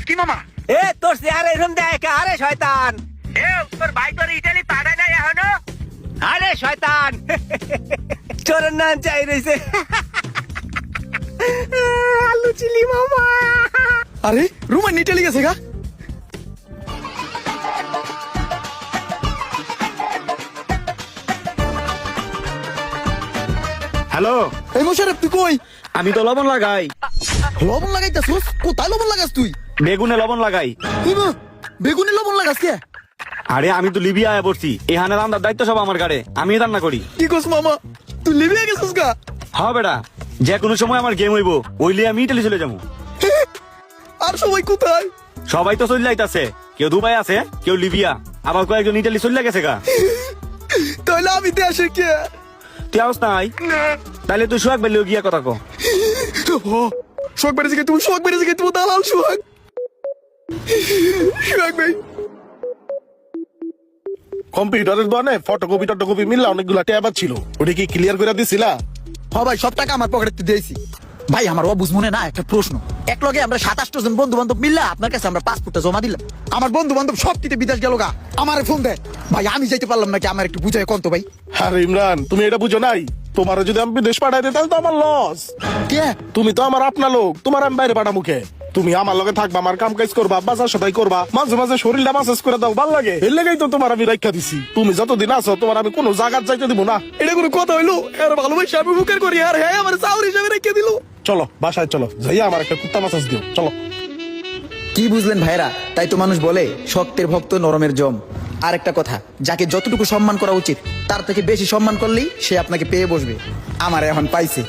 কি মামা এ তোর চেহারা এরকম দেখ, আরে শয়তান। এ তোর ভাই তোর ইটালি পাঠায় নাই এখনো? আরে শয়তান, চোরের নাম চাই রয়েছে। আলু চিলি মামা। আরে রুমান ইটালি গেছে গা। হ্যালো, এই মোশারফ তুই কই? আমি তো লবণ লাগাই। লবণ লাগাইতাছস? কোথায় লবণ লাগাস তুই? বেগুনে লবণ লাগাই। ইমা, বেগুনে লবণ লাগাস কে? আরে আমি তো লিবিয়া আয়া পড়ছি, এখানে রান্নার দায়িত্ব সব আমার গাড়ে, আমি রান্না করি। কি কস মামা, তুই লিবিয়া গেছিস গা? হ্যাঁ বেটা, যে কোনো সময় আমার গেম হইব, ওইলে আমি ইটালি চলে যাবো। আর সবাই কোথায়? সবাই তো চলে যাইতাছে, কেউ দুবাই আছে, কেউ লিবিয়া, আবার কয়েকজন ইটালি চলে গেছে গা। তাহলে আমি দেশে কে? তুই আস নাই? তাহলে তুই সোহাগ বেলে গিয়া কথা কো। শোক বেড়েছে কে? তুমি শোক বেড়েছে কে? তুমি দালাল সোহাগ। সোহাগ ভাই, কম্পিউটারের দোকানে ফটোকপি টটোকপি মিললা অনেকগুলা ট্যাব ছিল, ওটা কি ক্লিয়ার করে দিছিলা? হ্যাঁ ভাই, সব টাকা আমার পকেটে দিয়েছি। ভাই আমার অবুঝ মনে না একটা প্রশ্ন, এক লগে আমরা 27 জন বন্ধু বান্ধব মিললা আপনার কাছে আমরা পাসপোর্টটা জমা দিলাম। আমার বন্ধু বান্ধব সব টিতে বিদেশ গেল গা, আমারে ফোন দেয়। ভাই আমি যাইতে পারলাম নাকি, আমার একটু বুঝাই কোন তো ভাই। আরে ইমরান, তুমি এটা বুঝো নাই? তোমার যদি আমি বিদেশ পাঠাই দিই তাহলে তো আমার লস। কে? তুমি তো আমার আপনা লোক, তোমার আমি বাইরে পাঠা মুখে। তুমি আমার লগে থাকবা, আমার কাম কাজ করবা, বাজার সদাই করবা, মাঝে মাঝে শরীরটা মাসাজ করে দাও, ভাল লাগে। এর লেগেই তো তোমার আমি রক্ষা দিছি। তুমি যতদিন আছো তোমার আমি কোনো জায়গায় যাইতে দিব না। এটা কোনো কথা হইলো? আর ভালোবাসা আমি বুকের করি, আর হ্যাঁ আমার চাউর হিসাবে রেখে দিল। চলো বাসায় চলো, যাইয়া আমার একটা কুত্তা মাসাজ দিও, চলো। কি বুঝলেন ভাইরা? তাই তো মানুষ বলে শক্তের ভক্ত নরমের জম। আর একটা কথা, যাকে যতটুকু সম্মান করা উচিত তার থেকে বেশি সম্মান করলেই সে আপনাকে পেয়ে বসবে। আমার এখন পাইছে।